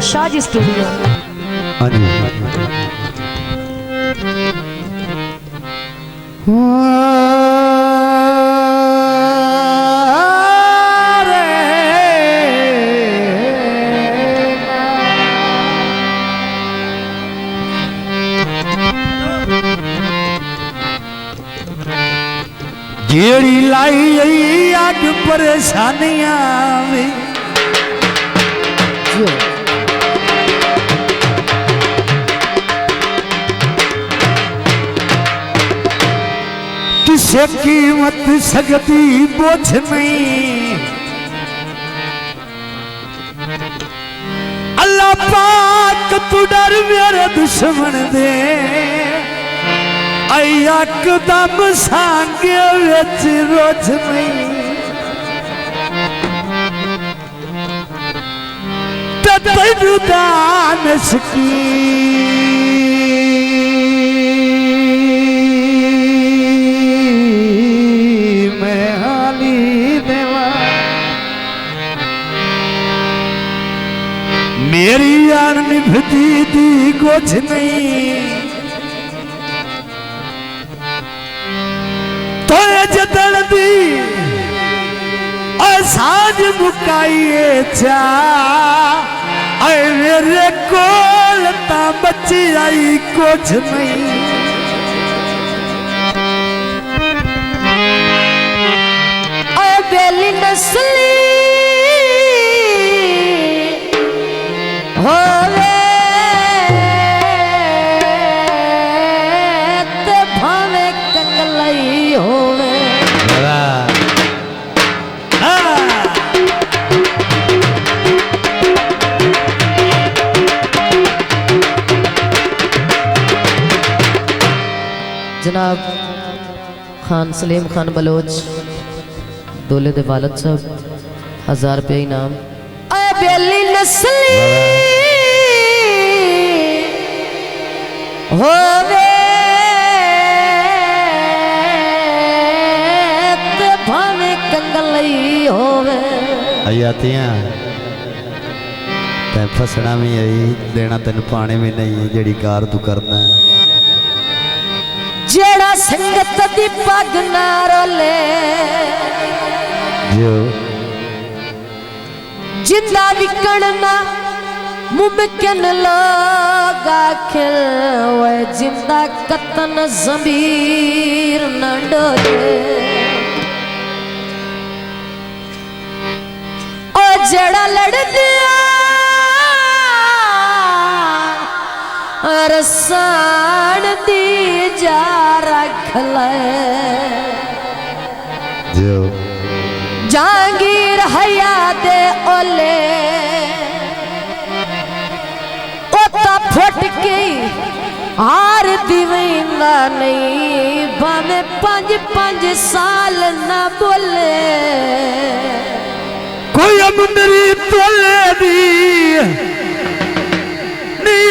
Shahaji studio. हाँ जी जेड़ी लाई अग परेशानियां में किसे कीमत सकती बोझ नहीं। अल्लाह पाक तू डर मेरे दुश्मन दे यकदम सांगे विच रोज नहीं। तेनू दानश की मैं हाली देवा मेरी यार निभती दी कुछ नहीं। तो जदड़ दी साज मुकाइए चा मेरे कोल ता बची आई कुछ नहीं। बेली नस्ली होवे ते भावे कंगलई होवे। जनाब खान सलीम खान बलोच दोले दे वालद साहब 1000 रुपया इनाम। बेली नस्ली होवे ते भावे कंगलई होवे। आयातियां ते फसना भी आई देना तेन पाने भी नहीं जेड़ी कार तू करना जेड़ा संगत दी पग ना रोले जो जिंदा विकणना मुमकिन लोग आखिर वे जिंदा कतन ज़मीर न डोले। ओ जेड़ा लड़ दिया रसान दी जा रख ले जो जहांगीर हया दे ओले ओता फट के हार दिवेंदा नहीं भावे 5-5 साल ना बोले। कोई अमरी तोले दी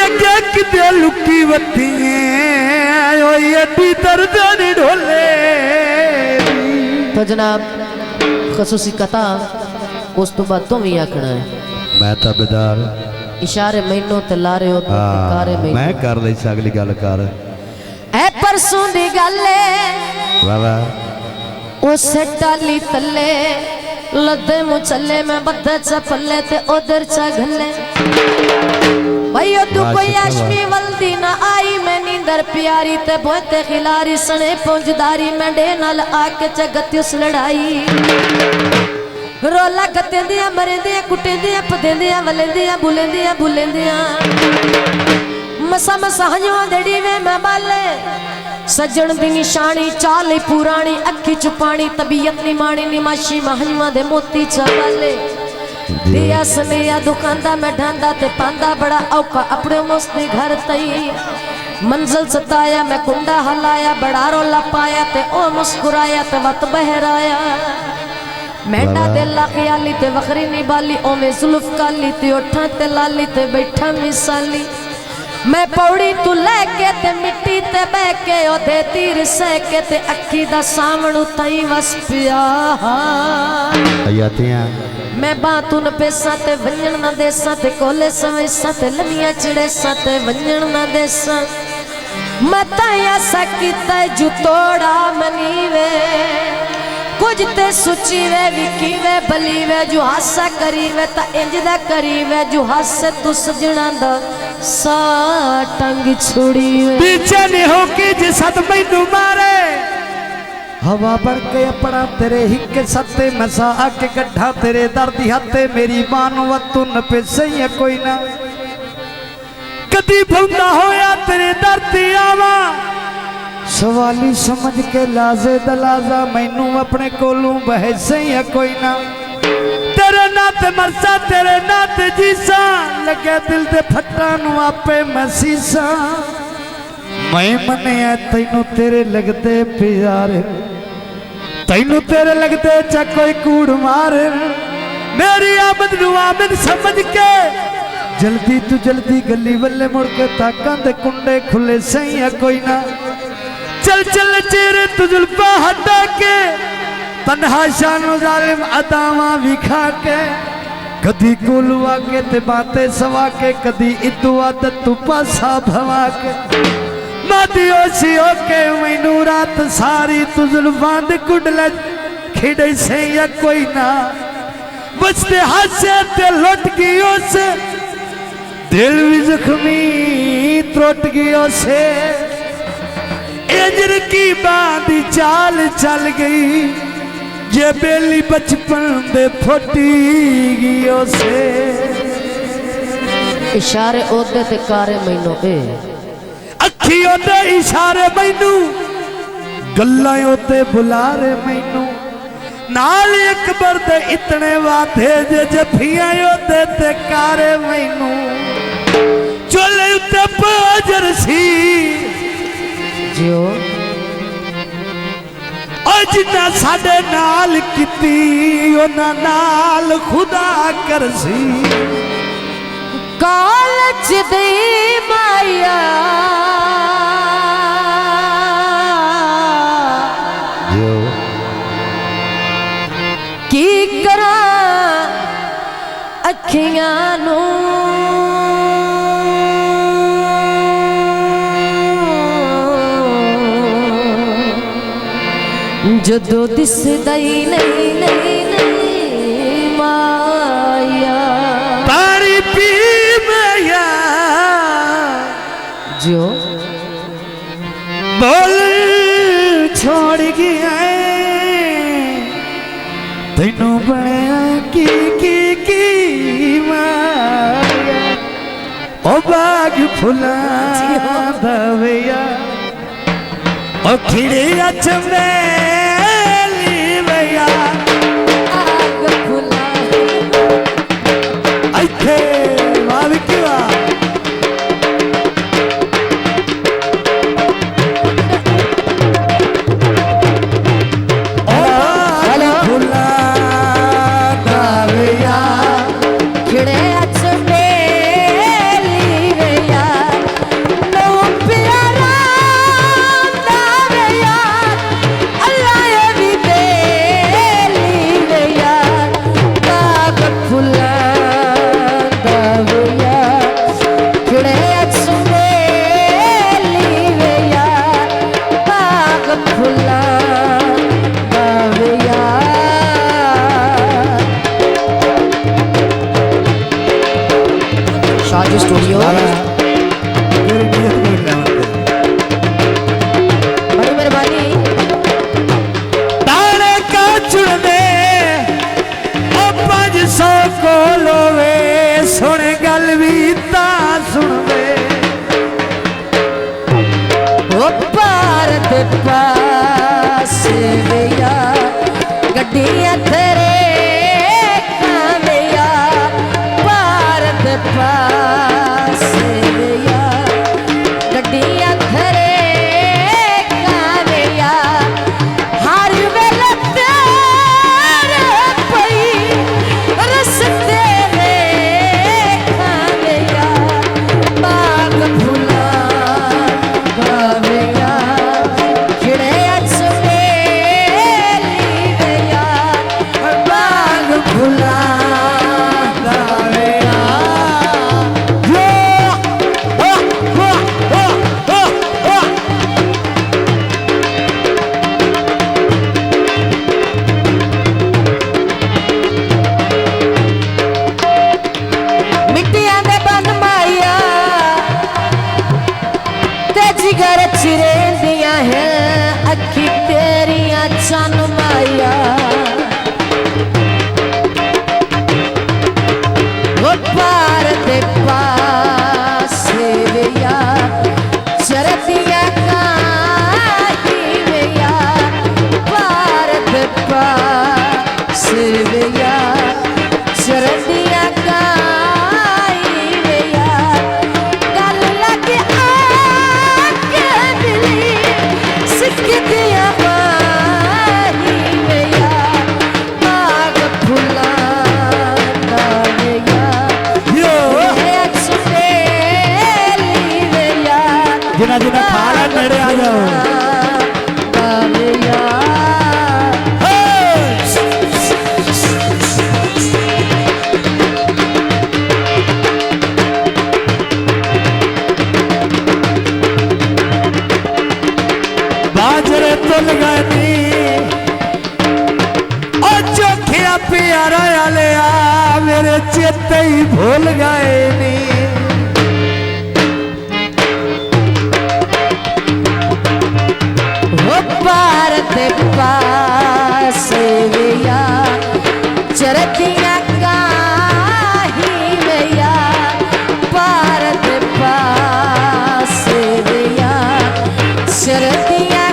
अगे किते लुकी वती दर्द नहीं ढोले। तो जनाब खसूसी कथा उस तो बाद तुम ही आखना है। मैं तबेदार इशारे मैनू ते लारे हो तो कारे मैं कर ली अगली गल कर ए परसों दी गल है। वाह वाह उस टाली तले लदे मुचले में बद्दे चपले ते उधर चा घले भाई तू कोई आशमी वल्दी ना आई मैं नींदर प्यारी ते बहुते खिलारी सने पहुंचदारी मैं डे नाल आके चगती उस लड़ाई रोला गत्ते दिया मरे दिया कुटे दिया पदे दिया वले दिया बुले दिया मसा मसा हजो दड़ी वे मैं बाले सज्जन दी निशानी चाल पुरानी अखी चुपानी तबीयत निमाणी निमाशी महंवा दे मोती चाले दिया सनिया दुकानदा मैं ढांदा ते पांदा बड़ा औखा अपने मुस्ती घर तई मंजिल सताया मैं कुंडा हलाया बड़ा रोला पाया ते ओ मुस्कुराया ते वत बहराया मेंढा दे लाखियाली ते वखरी निबाली ओ में जुल्फ काली ते ओठा ते लाली ते बैठा मिसाली मैं पौड़ी तू लेके ते मिट्टी ते बह के ओ दे तीर सह के ते अखी दा सामणू तई वस पिया आयातियां मैं बातून पेसा ते वंजन ना देसा ते कोले सवेसा ते लनिया चिड़ेसा ते वंजन ना देसा मैं ताया सकीता जु तोड़ा मनी वे कुछ ते सुची वे विकी वे भली वे जो हासा करी वे ता इंज दा करी वे जो हासे तू सजना दा सा टंग छुड़ी वे पीछे नहीं हो के जिसद मैनू मारे हवा बन के अपना तेरे हिक्के सत्ते मसा आके गड्ढा तेरे दर्द हाथे मेरी मानो तू न पे सही कोई ना कदी भुंदा होया तेरे दर्द आवा सवाली समझ के लाजे दलाजा मैनू अपने कोलों बह सही कोई ना तेरे नाते मरसा तेरे नाते जीसा लगे दिल दे फट्टा नू आपे मसीसा मैं मने तैनू तेरे लगते प्यारे तैनू तेरे लगते चा कोई कूड़ मारे मेरी आमद नू आमद समझ के जल्दी तू जल्दी गली वल्ले मुड़ के ताकां दे कुंडे खुले सही है कोई ना चल चल चेहरे तू जुल्फा हटा के तन्हा शानो जालिम अदावा विखा के कदी कोलुआ के ते बातें सवा के कदी इतु आदत तू पासा भवा के मादी ओसी होके मैनू रात सारी तू जुल्फां दे कुंडले खिड़े से या कोई ना बचते हासे ते लुट गई उस दिल भी जख्मी त्रुट गई से एजर की बांधी चाल चल गई ये बेली बचपन दे फटी गई से इशारे ओदे ते कारे मैनू ए अखी ओदे इशारे मैनू गल्लां ओदे बुलारे मैनू नाल अकबर दे इतने वादे जे जफियां ओदे ते कारे मैनू चोले उत्ते बाजर सी जियो जिन्ना साडे नाल कीती उन्ना नाल खुदा करसी कालच दी माया की करा अखियां नू जदों दिसदा ही नहीं नहीं नहीं माया पानी पी माया जो बोल छोड़ गया तेनू बनया की माया ओ बाग फुला दवैया ओ खिड़े अचमे स्टूडियो बड़ी मेहरबानी तारे का चुने 500 को लोवे सुन गल भी ता सुनवे ओ भारत पास भैया गड्डियां तेरे कांदिया भारत पास भैया गड्डियां तेरे कांदिया हर वेले तेरे पई रस्ते रे कांदिया बाग फुला बावेया खिड़े अचमेली भैया बाग फुला जिन्हें जिन्हें खा ला नेड़े आ जाओ बाजरे तो लगानी और चोखिया प्यारा आले आ मेरे चेते ही भूल गए नी वो भारत पास भैया चरतिया काही भैया भारत पास भैया चरतिया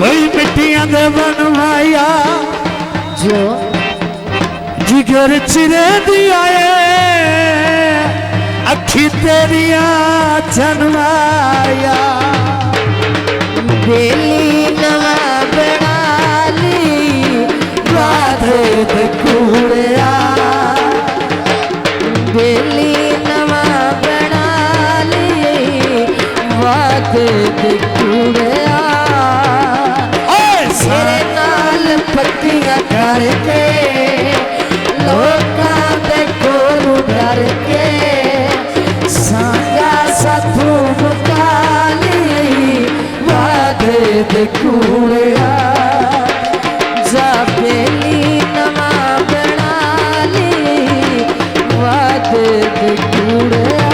कोई मिट्टियां दे बनवाया जो जिगर चिरे दिया अखी तेरिया जनवाया बेली नवा बना ली बाधे कूड़िया बेली नवा बना ली बाधे कूड़िया तेरे नाल पत्तियां करके लोकां दे कोलू डर के सांगा साथू मुकाली वादे दे कूड़िया जा बेली नवा बना ली वादे दे कूड़िया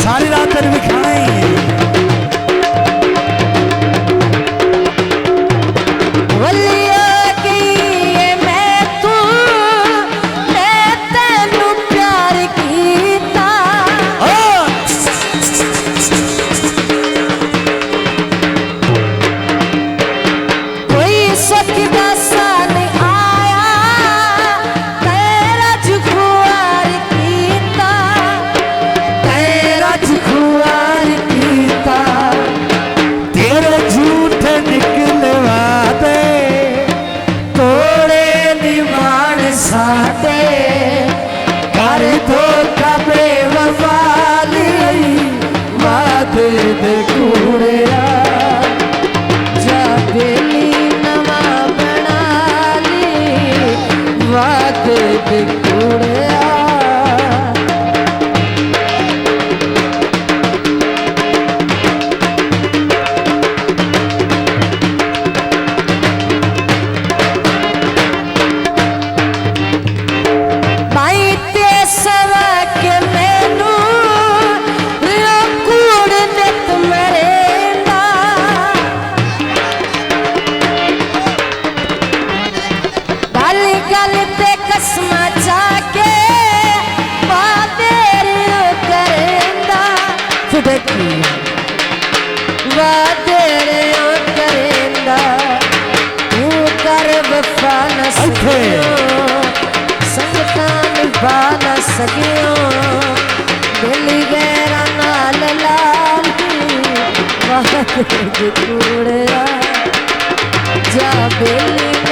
सारी रात तेरे भी खाना ही है सगियो दिल गैरा नाल लाली वादे कूड़िया जा बेली